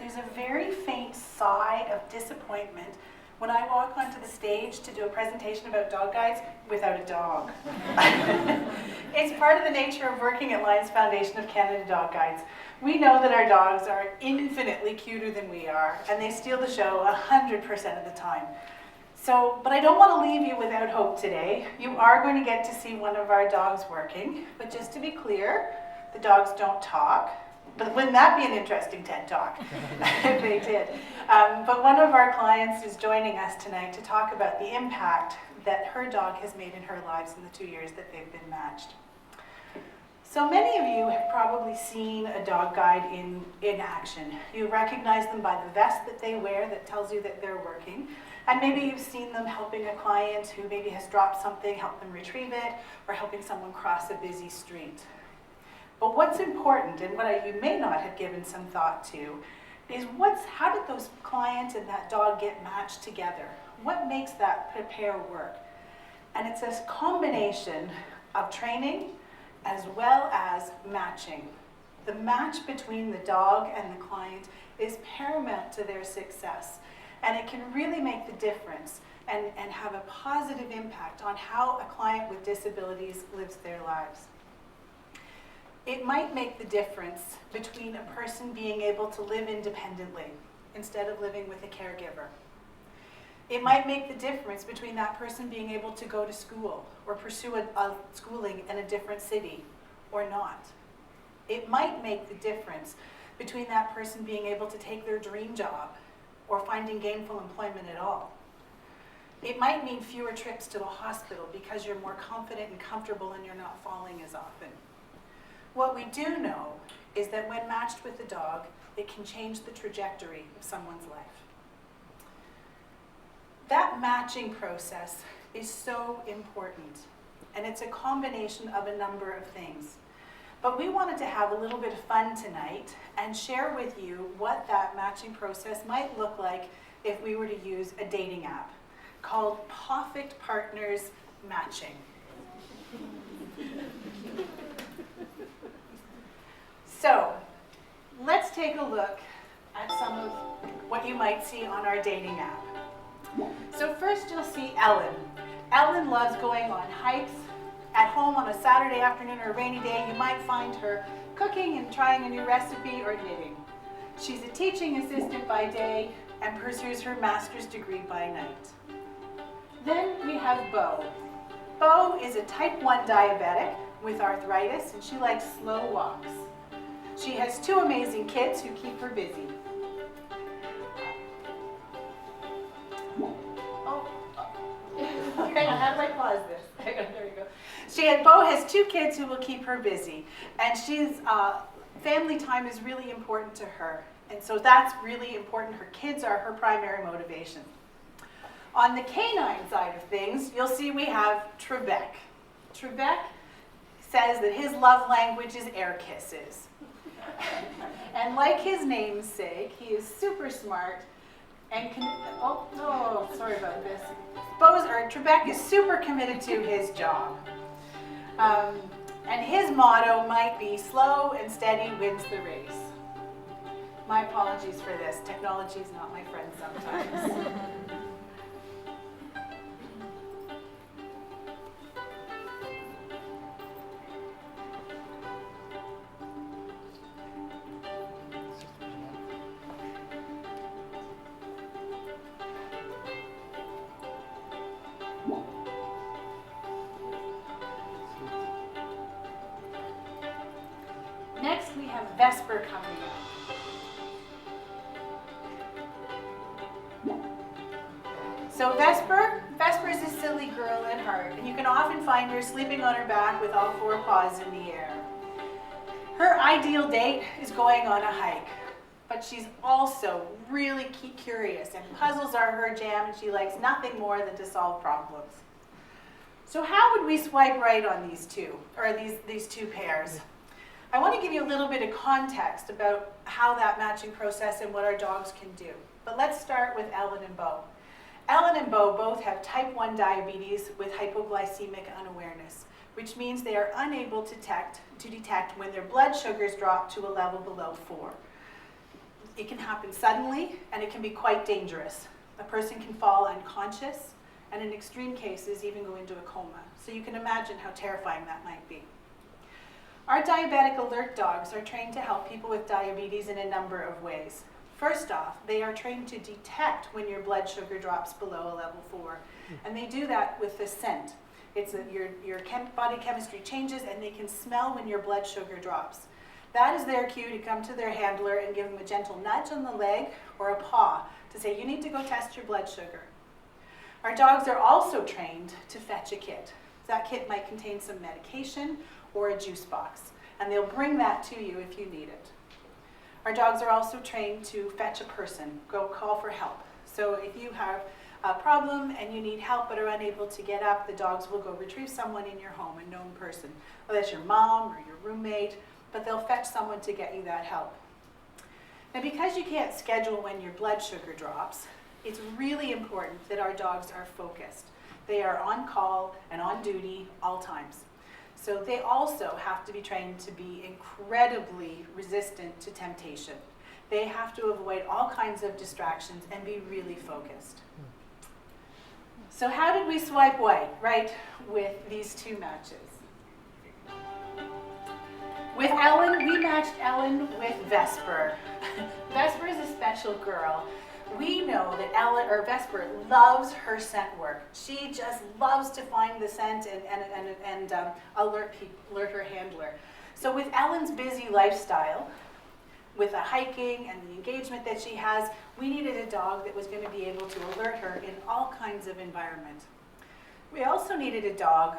there's a very faint sigh of disappointment when I walk onto the stage to do a presentation about dog guides without a dog. It's part of the nature of working at Lions Foundation of Canada Dog Guides. We know that our dogs are infinitely cuter than we are, and they steal the show 100% of the time. But I don't want to leave you without hope today. You are going to get to see one of our dogs working, but just to be clear, the dogs don't talk. But wouldn't that be an interesting TED Talk if they did? But one of our clients is joining us tonight to talk about the impact that her dog has made in her lives in the 2 years that they've been matched. So many of you have probably seen a dog guide in action. You recognize them by the vest that they wear that tells you that they're working. And maybe you've seen them helping a client who maybe has dropped something, help them retrieve it, or helping someone cross a busy street. But what's important, and what you may not have given some thought to, is how did those clients and that dog get matched together? What makes that pair work? And it's a combination of training as well as matching. The match between the dog and the client is paramount to their success. And it can really make the difference and have a positive impact on how a client with disabilities lives their lives. It might make the difference between a person being able to live independently instead of living with a caregiver. It might make the difference between that person being able to go to school or pursue a schooling in a different city or not. It might make the difference between that person being able to take their dream job or finding gainful employment at all. It might mean fewer trips to a hospital because you're more confident and comfortable and you're not falling as often. What we do know is that when matched with a dog, it can change the trajectory of someone's life. That matching process is so important, and it's a combination of a number of things. But we wanted to have a little bit of fun tonight and share with you what that matching process might look like if we were to use a dating app called Perfect Partners Matching. So let's take a look at some of what you might see on our dating app. So first you'll see Ellen. Ellen loves going on hikes. At home on a Saturday afternoon or a rainy day, you might find her cooking and trying a new recipe or knitting. She's a teaching assistant by day and pursues her master's degree by night. Then we have Bo. Bo is a type 1 diabetic with arthritis, and she likes slow walks. She has 2 amazing kids who keep her busy. Okay, how do I pause this? There you go. Bo has 2 kids who will keep her busy, and family time is really important to her, and so that's really important. Her kids are her primary motivation. On the canine side of things, you'll see we have Trebek. Trebek says that his love language is air kisses. And like his namesake, he is super smart and sorry about this. Trebek is super committed to his job. And his motto might be slow and steady wins the race. My apologies for this. Technology is not my friend sometimes. Next, we have Vesper coming up. So Vesper is a silly girl at heart, and you can often find her sleeping on her back with all 4 paws in the air. Her ideal date is going on a hike, but she's also really curious, and puzzles are her jam, and she likes nothing more than to solve problems. So how would we swipe right on these 2 pairs? I want to give you a little bit of context about how that matching process and what our dogs can do. But let's start with Ellen and Bo. Ellen and Bo both have type 1 diabetes with hypoglycemic unawareness, which means they are unable to detect when their blood sugars drop to a level below 4. It can happen suddenly, and it can be quite dangerous. A person can fall unconscious, and in extreme cases, even go into a coma. So you can imagine how terrifying that might be. Our diabetic alert dogs are trained to help people with diabetes in a number of ways. First off, they are trained to detect when your blood sugar drops below a level 4. And they do that with the scent. Your body chemistry changes, and they can smell when your blood sugar drops. That is their cue to come to their handler and give them a gentle nudge on the leg or a paw to say, you need to go test your blood sugar. Our dogs are also trained to fetch a kit. That kit might contain some medication or a juice box, and they'll bring that to you if you need it. Our dogs are also trained to fetch a person, go call for help. So if you have a problem and you need help but are unable to get up, the dogs will go retrieve someone in your home, a known person, whether that's your mom or your roommate, but they'll fetch someone to get you that help. Now, because you can't schedule when your blood sugar drops, it's really important that our dogs are focused. They are on call and on duty all times. So they also have to be trained to be incredibly resistant to temptation. They have to avoid all kinds of distractions and be really focused. So how did we swipe right with these two matches? With Ellen, we matched Ellen with Vesper. Vesper is a special girl. We know that Vesper loves her scent work. She just loves to find the scent and alert her handler. So with Ellen's busy lifestyle, with the hiking and the engagement that she has, we needed a dog that was going to be able to alert her in all kinds of environments. We also needed a dog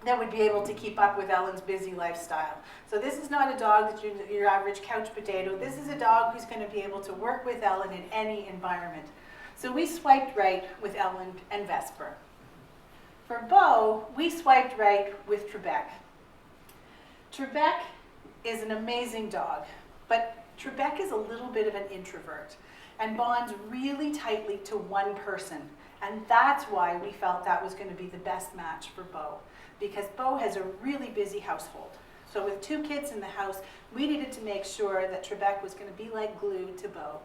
that would be able to keep up with Ellen's busy lifestyle. So this is not a dog that's your average couch potato. This is a dog who's going to be able to work with Ellen in any environment. So we swiped right with Ellen and Vesper. For Beau, we swiped right with Trebek. Trebek is an amazing dog, but Trebek is a little bit of an introvert and bonds really tightly to one person. And that's why we felt that was going to be the best match for Beau, because Beau has a really busy household. So with 2 kids in the house, we needed to make sure that Trebek was going to be like glue to Beau,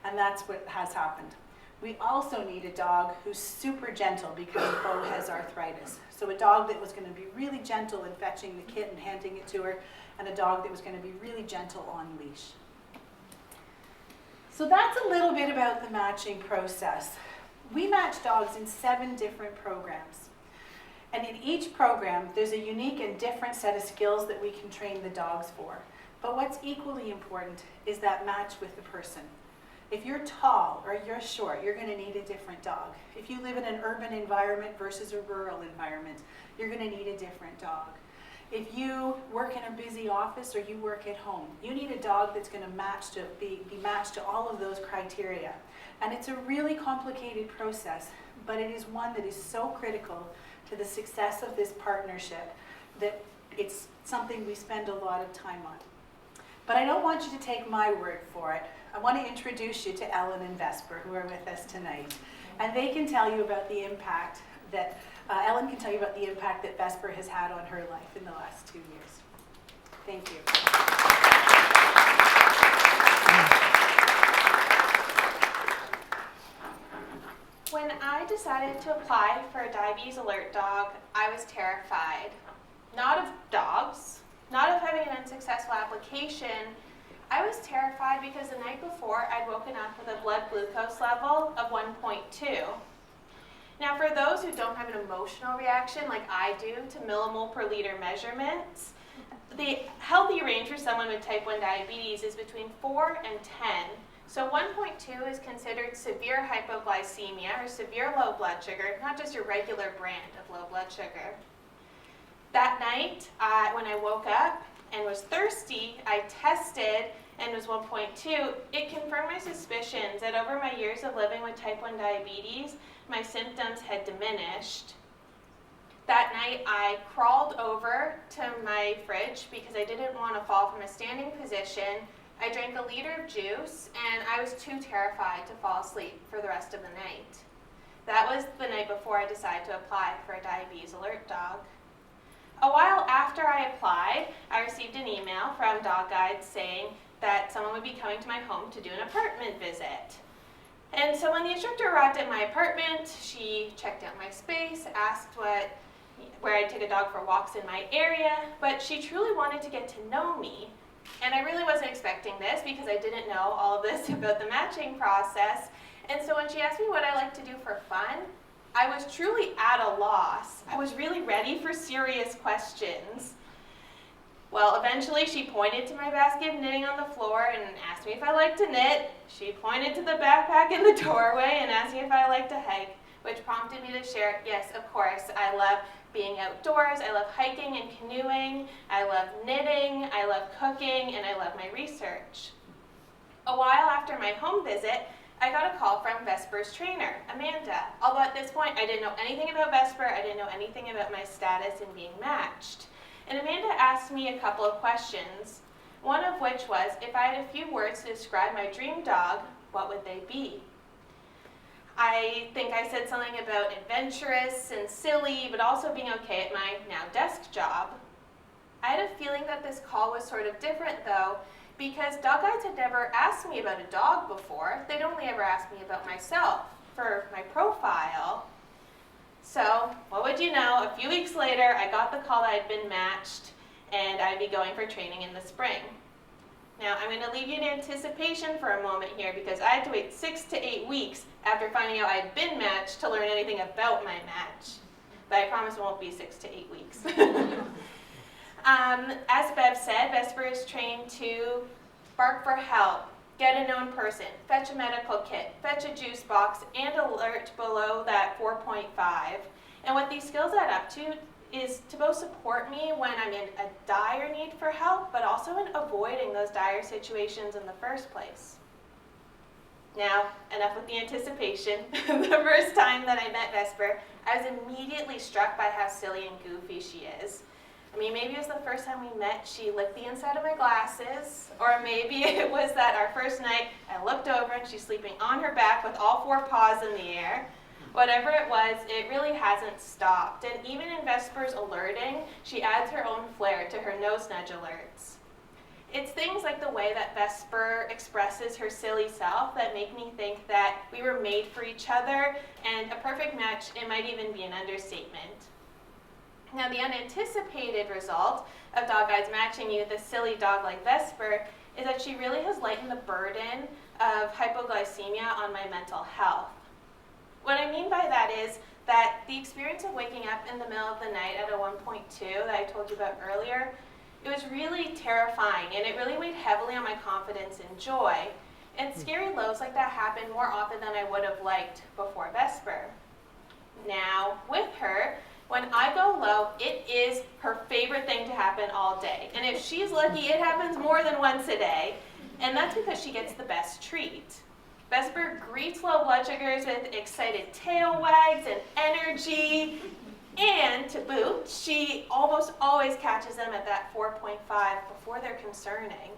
and that's what has happened. We also need a dog who's super gentle because Beau has arthritis. So a dog that was going to be really gentle in fetching the kit and handing it to her, and a dog that was going to be really gentle on leash. So that's a little bit about the matching process. We match dogs in 7 different programs. And in each program, there's a unique and different set of skills that we can train the dogs for. But what's equally important is that match with the person. If you're tall or you're short, you're going to need a different dog. If you live in an urban environment versus a rural environment, you're going to need a different dog. If you work in a busy office or you work at home, you need a dog that's going to be matched to all of those criteria. And it's a really complicated process, but it is one that is so critical to the success of this partnership that it's something we spend a lot of time on. But I don't want you to take my word for it. I want to introduce you to Ellen and Vesper, who are with us tonight. And they can tell you about the impact that, Ellen can tell you about the impact that Vesper has had on her life in the last 2 years. Thank you. When I decided to apply for a diabetes alert dog, I was terrified. Not of dogs, not of having an unsuccessful application. I was terrified because the night before I'd woken up with a blood glucose level of 1.2. Now for those who don't have an emotional reaction like I do to millimole per liter measurements, the healthy range for someone with type 1 diabetes is between 4 and 10. So 1.2 is considered severe hypoglycemia or severe low blood sugar, not just your regular brand of low blood sugar. That night, when I woke up and was thirsty, I tested and was 1.2. It confirmed my suspicions that over my years of living with type 1 diabetes, my symptoms had diminished. That night, I crawled over to my fridge because I didn't want to fall from a standing position. I drank a liter of juice, and I was too terrified to fall asleep for the rest of the night. That was the night before I decided to apply for a diabetes alert dog. A while after I applied, I received an email from Dog Guide saying, that someone would be coming to my home to do an apartment visit. And so when the instructor arrived at my apartment, she checked out my space, asked where I'd take a dog for walks in my area, but she truly wanted to get to know me. And I really wasn't expecting this because I didn't know all of this about the matching process. And so when she asked me what I like to do for fun, I was truly at a loss. I was really ready for serious questions. Well, eventually she pointed to my basket of knitting on the floor and asked me if I liked to knit. She pointed to the backpack in the doorway and asked me if I liked to hike, which prompted me to share, yes, of course, I love being outdoors, I love hiking and canoeing, I love knitting, I love cooking, and I love my research. A while after my home visit, I got a call from Vesper's trainer, Amanda. Although at this point, I didn't know anything about Vesper, I didn't know anything about my status in being matched. And Amanda asked me a couple of questions, one of which was, if I had a few words to describe my dream dog, what would they be? I think I said something about adventurous and silly, but also being okay at my now desk job. I had a feeling that this call was sort of different though, because dog guides had never asked me about a dog before. They'd only ever asked me about myself for my profile. So, what would you know, a few weeks later, I got the call that I'd been matched and I'd be going for training in the spring. Now, I'm going to leave you in anticipation for a moment here because I had to wait 6 to 8 weeks after finding out I'd been matched to learn anything about my match. But I promise it won't be 6 to 8 weeks. As Bev said, Vesper is trained to bark for help, get a known person, fetch a medical kit, fetch a juice box, and alert below that 4.5. And what these skills add up to is to both support me when I'm in a dire need for help, but also in avoiding those dire situations in the first place. Now, enough with the anticipation. The first time that I met Vesper, I was immediately struck by how silly and goofy she is. I mean, maybe it was the first time we met, she licked the inside of my glasses, or maybe it was that our first night, I looked over and she's sleeping on her back with all 4 paws in the air. Whatever it was, it really hasn't stopped. And even in Vesper's alerting, she adds her own flair to her nose nudge alerts. It's things like the way that Vesper expresses her silly self that make me think that we were made for each other, and a perfect match, it might even be an understatement. Now, the unanticipated result of dog guides matching me with a silly dog like Vesper is that she really has lightened the burden of hypoglycemia on my mental health. What I mean by that is that the experience of waking up in the middle of the night at a 1.2 that I told you about earlier, it was really terrifying and it really weighed heavily on my confidence and joy. And scary lows like that happen more often than I would have liked before Vesper. Now, with her, when I go low, it is her favorite thing to happen all day. And if she's lucky, it happens more than once a day. And that's because she gets the best treat. Vesper greets low blood sugars with excited tail wags and energy. And to boot, she almost always catches them at that 4.5 before they're concerning.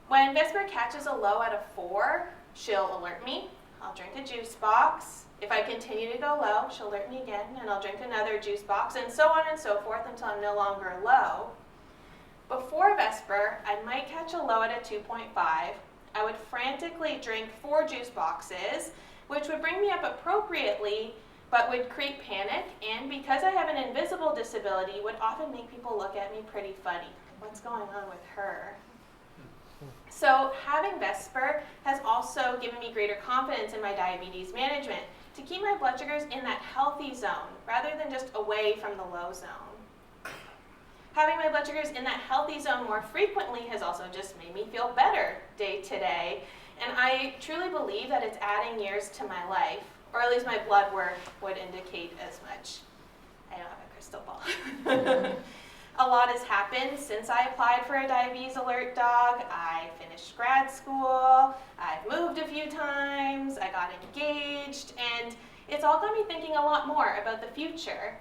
When Vesper catches a low at a 4, she'll alert me. I'll drink a juice box. If I continue to go low, she'll alert me again, and I'll drink another juice box, and so on and so forth until I'm no longer low. Before Vesper, I might catch a low at a 2.5. I would frantically drink 4 juice boxes, which would bring me up appropriately, but would create panic, and because I have an invisible disability, would often make people look at me pretty funny. What's going on with her? So having Vesper has also given me greater confidence in my diabetes management to keep my blood sugars in that healthy zone rather than just away from the low zone. Having my blood sugars in that healthy zone more frequently has also just made me feel better day to day, and I truly believe that it's adding years to my life, or at least my blood work would indicate as much. I don't have a crystal ball. A lot has happened since I applied for a diabetes alert dog. I finished grad school, I've moved a few times, I got engaged, and it's all got me thinking a lot more about the future.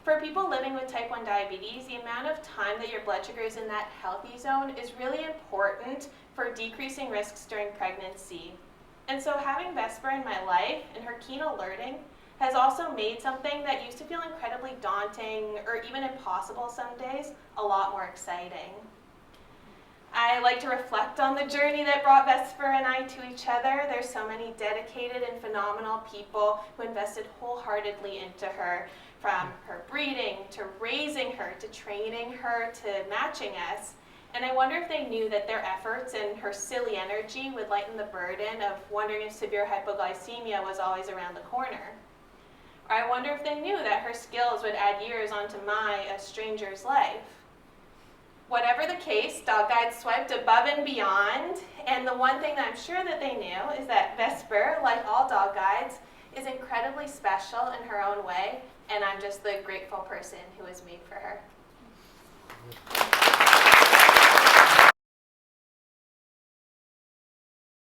For people living with type 1 diabetes, the amount of time that your blood sugar is in that healthy zone is really important for decreasing risks during pregnancy. And so having Vesper in my life and her keen alerting has also made something that used to feel incredibly daunting or even impossible some days a lot more exciting. I like to reflect on the journey that brought Vesper and I to each other. There's so many dedicated and phenomenal people who invested wholeheartedly into her, from her breeding to raising her to training her to matching us. And I wonder if they knew that their efforts and her silly energy would lighten the burden of wondering if severe hypoglycemia was always around the corner. Or I wonder if they knew that her skills would add years onto my, a stranger's life. Whatever the case, Dog Guides swiped above and beyond, and the one thing that I'm sure that they knew is that Vesper, like all Dog Guides, is incredibly special in her own way, and I'm just the grateful person who was made for her.